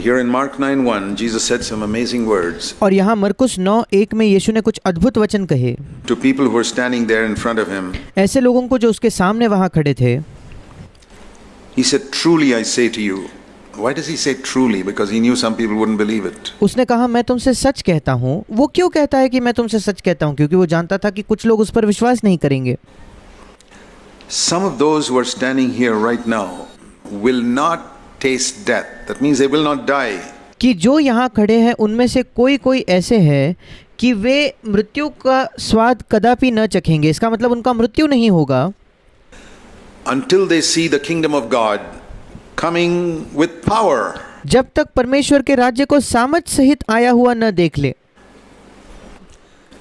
here in Mark 9:1, Jesus said some amazing words. और यहाँ मरकुस 9:1 में यीशु ने कुछ अद्भुत वचन कहे To people who were standing there in front of him. ऐसे लोगों को जो उसके सामने वहाँ खड़े थे. He said, "Truly I say to you." Why does he say truly? Because he knew some people wouldn't believe it. उसने कहा मैं तुमसे सच कहता हूँ. वो क्यों कहता है कि मैं तुमसे सच कहता हूँ? क्योंकि वो जानता था कि कुछ लोग उस पर विश्वास नहीं करेंगे. Some of those who are standing here right now will not taste death. That means they will not die. कि जो यहाँ खड़े हैं उनमें से कोई ऐसे हैं कि वे मृत्यु का स्वाद कदापि न चखेंगे. इसका मतलब उनका मृत्यु नहीं होगा until they see the kingdom of God coming with power. जब तक परमेश्वर के राज्य को सामर्थ सहित आया हुआ न देख ले.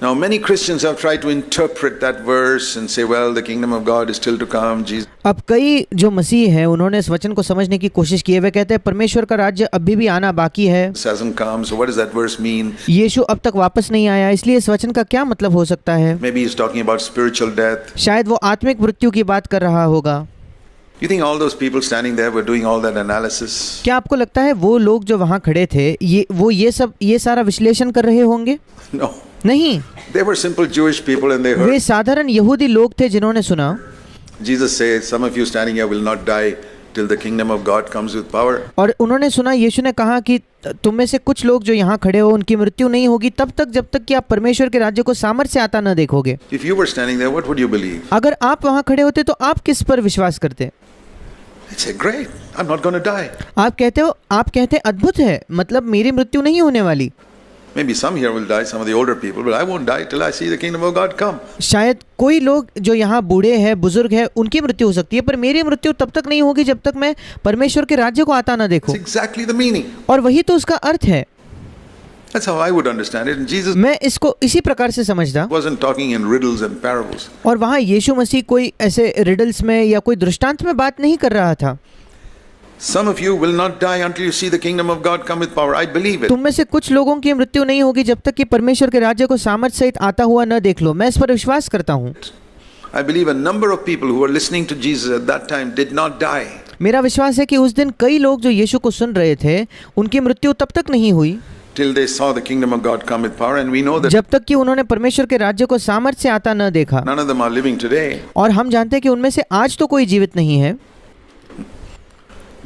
Now many Christians have tried to interpret that verse and say, well, the kingdom of God is still to come. Jesus. अब कई जो मसीह हैं उन्होंने इस वचन को समझने की कोशिश की है. वे कहते हैं परमेश्वर का राज्य अभी भी आना बाकी है. Hasn't come. So what does that verse mean? यीशु अब तक वापस नहीं आया, इसलिए इस वचन का क्या मतलब हो सकता है? Maybe he's talking about spiritual death. शायद वो आत्मिक मृत्यु की बात कर रहा होगा. You think all those people standing there were doing all that analysis? क्या आपको लगता है वो लोग जो वहाँ खड़े थे ये सारा विश्लेषण कर रहे होंगे? No. नहीं. They were simple Jewish people and they heard. वे साधारण यहूदी लोग थे जिन्होंने सुना. Jesus says, some of you standing here will not die till the kingdom of God comes with power. और उन्होंने सुना यीशु ने कहा कि तुम में से कुछ लोग जो यहाँ खड़े हो उनकी मृत्यु नहीं होगी तब तक जब तक कि आप परमेश्वर के राज्य को सामर्थ्य से आता न देखोगे. If you were standing there, what would you believe? अगर आप वहाँ खड़े होते तो आप किस पर विश्वास करते? I'd say, great, I'm not going to die. आप कहते अद्भुत है, मतलब मेरी मृत्यु नहीं होने वाली. Maybe some here will die, some of the older people, but I won't die till I see the kingdom of God come. शायद कोई लोग जो यहाँ बूढ़े हैं, बुजुर्ग हैं, उनकी मृत्यु हो सकती है, पर मेरी मृत्यु तब तक नहीं होगी जब तक मैं परमेश्वर के राज्य को आता ना देखूं. That's exactly the meaning. और वही तो उसका अर्थ है. That's how I would understand it. And Jesus मैं इसको इसी प्रकार से समझता. wasn't talking in riddles and parables. और वहाँ यीशु मसीह कोई ऐसे रिडल्स में या कोई दृष्टांत में बात नहीं कर रहा था. Some of you will not die until you see the kingdom of God come with power. I believe it. तुम में से कुछ लोगों की मृत्यु नहीं होगी जब तक कि परमेश्वर के राज्य को सामर्थ सहित आता हुआ न देख लो. मैं इस पर विश्वास करता हूँ. I believe a number of people who were listening to Jesus at that time did not die. मेरा विश्वास है कि उस दिन कई लोग जो यीशु को सुन रहे थे उनकी मृत्यु तब तक नहीं हुई Till they saw the kingdom of God come with power, and we know that जब तक कि उन्होंने परमेश्वर के राज्य को सामर्थ से आता न देखा. none of them are living today. और हम जानते हैं कि उनमें से आज तो कोई जीवित नहीं है.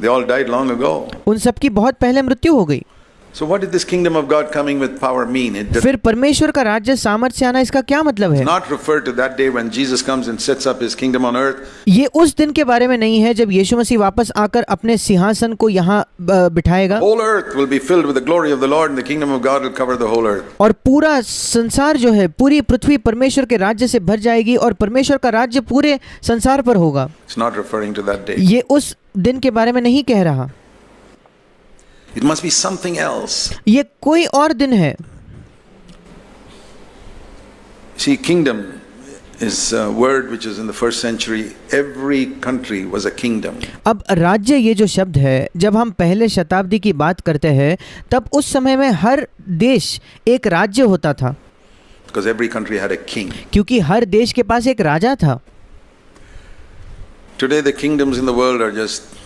They all died long ago. उन सब की बहुत पहले मृत्यु हो गई. So what did this kingdom of God coming with power mean? It does फिर परमेश्वर का राज्य सामर्थ से आना इसका क्या मतलब है? not refer to that day when Jesus comes and sets up his kingdom on earth. ये उस दिन के बारे में नहीं है जब यीशु मसीह वापस आकर अपने सिंहासन को यहाँ बिठाएगा. Whole earth will be filled with the glory of the Lord, and the kingdom of God will cover the whole earth. और पूरा संसार जो है, पूरी पृथ्वी परमेश्वर के राज्य से भर जाएगी और परमेश्वर का राज्य पूरे संसार पर होगा. It's not referring to that day. ये उस दिन के बारे में नहीं कह रहा. It must be something else. ये कोई और दिन है. See, kingdom is a word which is in the first century. Every country was a kingdom. अब राज्य ये जो शब्द है, जब हम पहले शताब्दी की बात करते हैं तब उस समय में हर देश एक राज्य होता था. Because every country had a king. क्योंकि हर देश के पास एक राजा था. Today the kingdoms in the world are just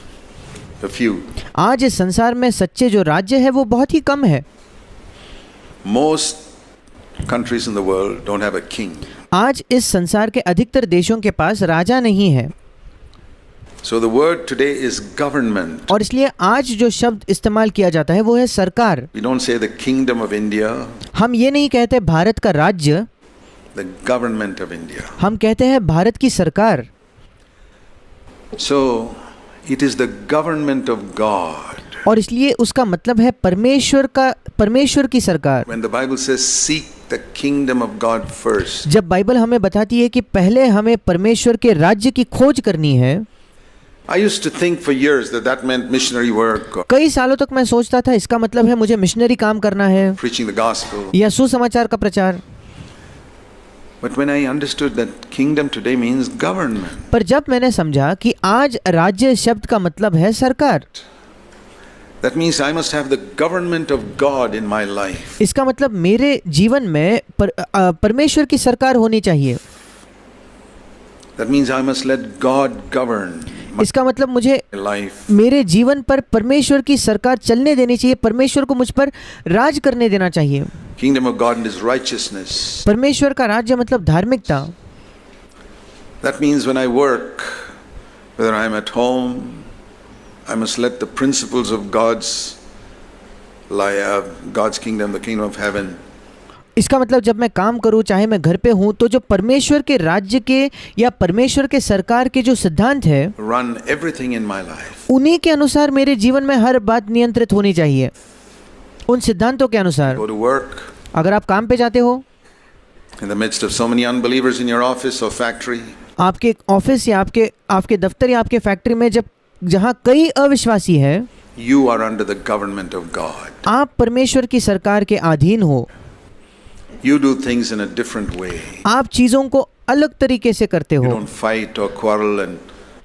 a few. आज इस संसार में सच्चे जो राज्य है वो बहुत ही कम है. Most countries in the world don't have a king. आज इस संसार के अधिकतर देशों के पास राजा नहीं है. So the word today is government. और इसलिए आज जो शब्द इस्तेमाल किया जाता है वो है सरकार. We don't say the kingdom of India. हम ये नहीं कहते भारत का राज्य. The government of India. हम कहते हैं भारत की सरकार. So it is the government of God. और इसलिए उसका मतलब है परमेश्वर की सरकार. When the Bible says seek the kingdom of God first. जब बाइबल हमें बताती है कि पहले हमें परमेश्वर के राज्य की खोज करनी है. I used to think for years that meant missionary work. कई सालों तक मैं सोचता था इसका मतलब है मुझे मिशनरी काम करना है. Preaching the gospel. या सुसमाचार का प्रचार. But when I understood that kingdom today means government. पर जब मैंने समझा कि आज राज्य शब्द का मतलब है सरकार. That means I must have the government of God in my life. इसका मतलब मेरे जीवन में परमेश्वर की सरकार होनी चाहिए. That means I must let God govern. इसका मतलब मुझे life. मेरे जीवन पर परमेश्वर की सरकार चलने देनी चाहिए, परमेश्वर को मुझ पर राज करने देना चाहिए। Kingdom of God is righteousness. परमेश्वर का राज्य मतलब धार्मिकता। That means when I work, whether I am at home, I must let the principles of God's kingdom, the kingdom of heaven, इसका मतलब जब मैं काम करूं, चाहे मैं घर पे हूं, तो जो परमेश्वर के राज्य के या परमेश्वर के सरकार के जो सिद्धांत है, run everything in my life. उन्हीं के अनुसार मेरे जीवन में हर बात नियंत्रित होनी चाहिए, उन सिद्धांतों के अनुसार। Go to work. अगर आप काम पे जाते हो, In the midst of so many unbelievers in your office or factory, आपके ऑफिस या आपके दफ्तर या आपके फैक्ट्री में जहाँ कई अविश्वासी है, you are under the government of God. आप परमेश्वर की सरकार के अधीन हो। You do things in a different way. आप चीजों को अलग तरीके से करते You हो। don't fight or quarrel and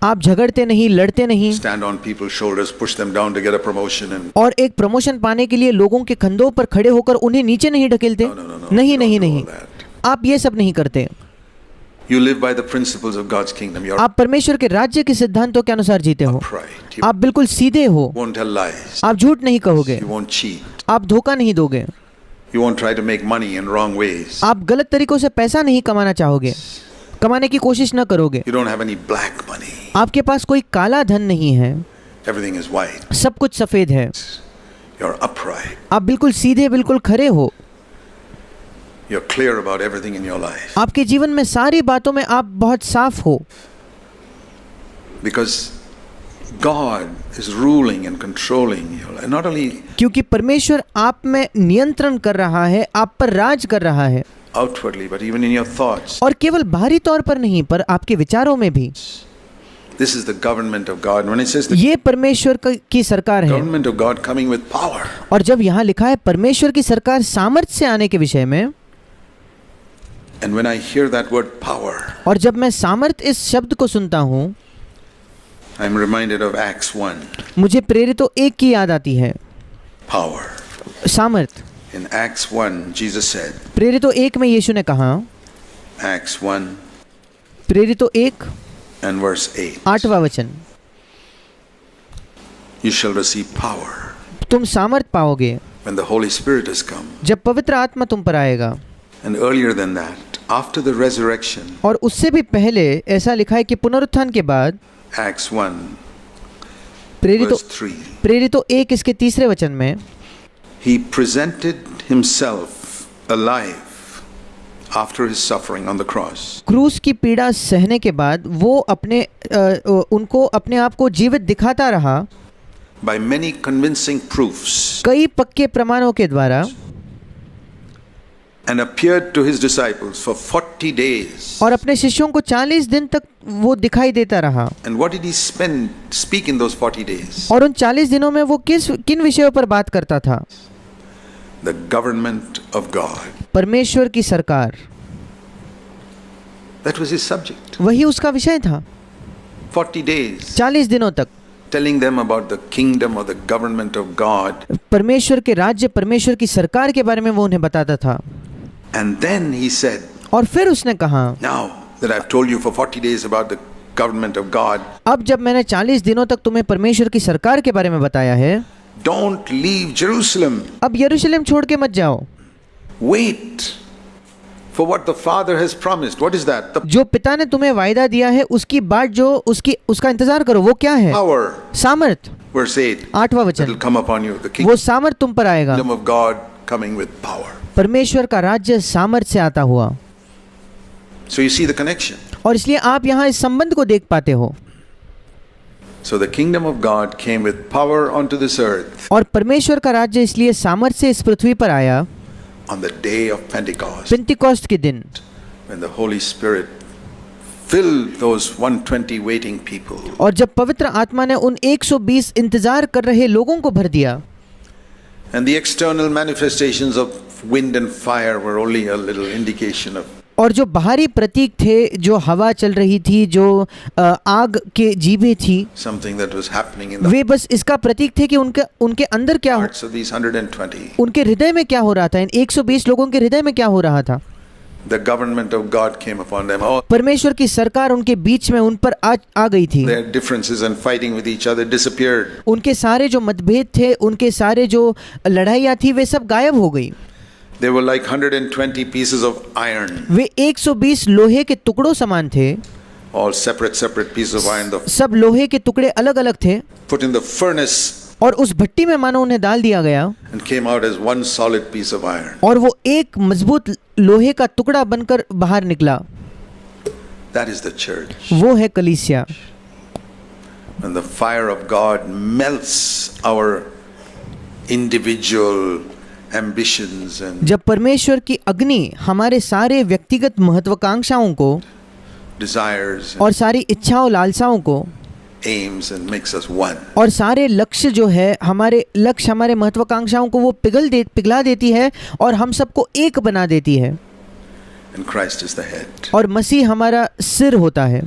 आप झगड़ते नहीं, लड़ते नहीं, stand on people's shoulders, push them down to get a promotion and और एक प्रमोशन पाने के लिए लोगों के कंधों पर खड़े होकर उन्हें नीचे नहीं ढकेलते। No. नहीं You नहीं don't do नहीं, all that. आप ये सब नहीं करते। You live by the principles of God's kingdom. You're आप परमेश्वर के राज्य के सिद्धांतों के अनुसार जीते हो। upright. You आप बिल्कुल सीधे हो, won't tell lies. आप झूठ नहीं कहोगे, You won't cheat. आप धोखा नहीं दोगे, You won't try to make money in wrong ways. आप गलत तरीकों से पैसा नहीं कमाना चाहोगे, कमाने की कोशिश न करोगे। You don't have any black money. आपके पास कोई काला धन नहीं है, Everything is white. सब कुछ सफेद है। You're upright. आप बिल्कुल सीधे, बिल्कुल खरे हो। You're clear about everything in your life. आपके जीवन में सारी बातों में आप बहुत साफ हो, Because God is ruling and controlling you. And not only क्योंकि परमेश्वर आप में नियंत्रण कर रहा है, आप पर राज कर रहा है, outwardly, but even in your thoughts. और केवल बाहरी तौर पर नहीं, पर आपके विचारों में भी। This is the government of God. When it says the ये परमेश्वर की सरकार है, government of God coming with power, और जब यहाँ लिखा है परमेश्वर की सरकार सामर्थ्य से आने के विषय में, and when I hear that word power, और जब मैं सामर्थ्य इस शब्द को सुनता हूँ, I'm reminded of Acts 1. मुझे प्रेरितों 1 की याद आती है। Power. सामर्थ्य। In Acts 1, Jesus said, प्रेरितों 1 में यीशु ने कहा, Acts 1 प्रेरितों 1 and verse 8, 8वां वचन, you shall receive power तुम सामर्थ्य पाओगे when the Holy Spirit has come. जब पवित्र आत्मा तुम पर आएगा। And earlier than that, after the resurrection, और उससे भी पहले ऐसा लिखा है कि पुनरुत्थान के बाद, Acts 1 प्रेरितों verse 3, प्रेरितों 1 इसके 3रे वचन में, he presented himself alive after his suffering on the cross. क्रूस की पीड़ा सहने के बाद वो उनको अपने आप को जीवित दिखाता रहा By many convincing proofs, कई पक्के प्रमाणों के द्वारा, and appeared to his disciples for 40 days. और अपने शिष्यों को 40 दिन तक वो दिखाई देता रहा। And what did he speak in those 40 days? और उन 40 दिनों में वो किन विषयों पर बात करता था? The government of God. परमेश्वर की सरकार, That was his subject. वही उसका विषय था। 40 days 40 दिनों तक telling them about the kingdom or the government of God. परमेश्वर के राज्य, परमेश्वर की सरकार के बारे में वो उन्हें बताता था। And then he said, और फिर उसने कहा, now that I've told you for 40 days about the government of God, अब जब मैंने 40 दिनों तक तुम्हें परमेश्वर की सरकार के बारे में बताया है, don't leave Jerusalem. अब यरूशलेम छोड़ के मत जाओ। Wait for what the Father has promised. What is that? The जो पिता ने तुम्हें वायदा दिया है, उसकी बात जो उसका इंतजार करो। वो क्या है? power. सामर्थ। Verse 8. 8वां That will वचन, come upon you. The वो सामर्थ तुम पर आएगा। kingdom of God coming with power. परमेश्वर का राज्य सामर्थ से आता हुआ। So you see the connection. और इसलिए आप यहाँ इस संबंध को देख पाते हो। So the kingdom of God came with power onto this earth और परमेश्वर का राज्य इसलिए सामर्थ से इस पृथ्वी पर आया on the day of Pentecost, पेंतिकोस्त के दिन, when the Holy Spirit filled those 120 waiting people. और जब पवित्र आत्मा ने उन 120 इंतजार कर रहे लोगों को भर दिया। And the external manifestations of wind and fire were only a little indication of और जो बाहरी प्रतीक थे, जो हवा चल रही थी, जो आग के जीभे थी, something that was happening in the वे बस इसका प्रतीक थे कि उनके अंदर क्या hearts of these 120. उनके हृदय में क्या हो रहा था, इन 120 लोगों के हृदय में क्या हो रहा था। The government of God came upon them. All परमेश्वर की सरकार उनके बीच में उन पर आ गई थी। their differences and fighting with each other disappeared. उनके सारे जो मतभेद थे, उनके सारे जो लड़ाइयाँ थी, वे सब गायब हो गई। They were like 120 pieces of iron, वे 120 लोहे के टुकड़ों समान थे। all separate pieces of iron, सब लोहे के टुकड़े अलग अलग थे put in the furnace और उस भट्टी में मानो उन्हें डाल दिया गया and came out as one solid piece of iron. और वो एक मजबूत लोहे का टुकड़ा बनकर बाहर निकला। That is the church. वो है कलीसिया। When the fire of God melts our individual ambitions and जब परमेश्वर की अग्नि हमारे सारे व्यक्तिगत महत्वाकांक्षाओं को desires और and सारी इच्छाओं लालसाओं को aims and makes us one. और सारे लक्ष्य जो है, हमारे लक्ष्य, हमारे महत्वाकांक्षाओं को वो पिघला देती है और हम सबको एक बना देती है। And Christ is the head. और मसीह हमारा सिर होता है।